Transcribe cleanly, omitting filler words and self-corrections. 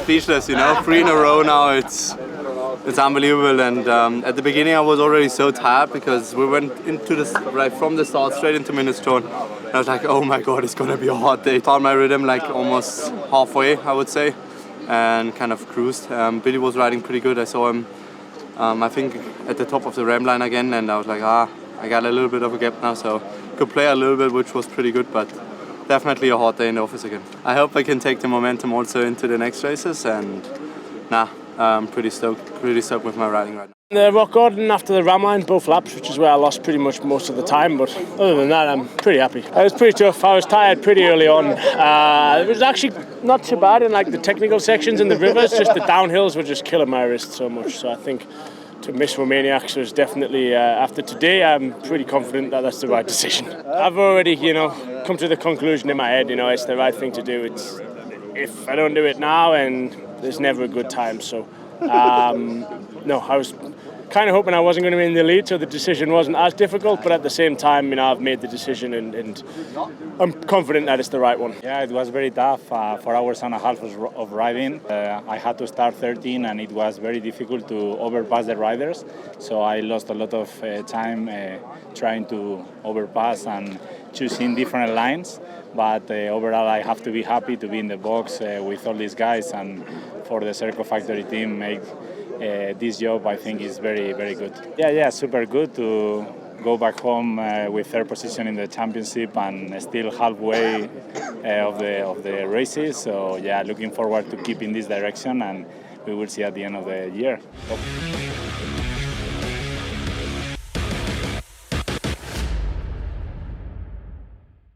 speechless, you know, 3 in a row now, it's unbelievable. And at the beginning I was already so tired because we went into this, right from the start straight into Minestrone. I was like, oh my god, it's gonna be a hard day. Found my rhythm like almost halfway, I would say, and kind of cruised. Billy was riding pretty good. I saw him, I think, at the top of the ram line again, and I was like, I got a little bit of a gap now, so could play a little bit, which was pretty good, but definitely a hard day in the office again. I hope I can take the momentum also into the next races, and I'm pretty stoked with my riding right now. The rock garden after the ram line, both laps, which is where I lost pretty much most of the time, but other than that I'm pretty happy. It was pretty tough. I was tired pretty early on. It was actually not too bad in like the technical sections in the rivers, just the downhills were just killing my wrist so much. So I think to miss Romaniacs was definitely, after today, I'm pretty confident that that's the right decision. I've already, come to the conclusion in my head, it's the right thing to do. It's, if I don't do it now, and there's never a good time. So, no, I was kind of hoping I wasn't going to be in the lead, so the decision wasn't as difficult, but at the same time, I've made the decision and I'm confident that it's the right one. Yeah, it was very tough, 4 hours and a half of riding. I had to start 13 and it was very difficult to overpass the riders, so I lost a lot of time trying to overpass and choosing different lines, but overall I have to be happy to be in the box with all these guys, and for the Sherco factory team make this job, I think, is very, very good. Yeah, super good to go back home with third position in the championship and still halfway of the races. So yeah, looking forward to keep in this direction, and we will see at the end of the year.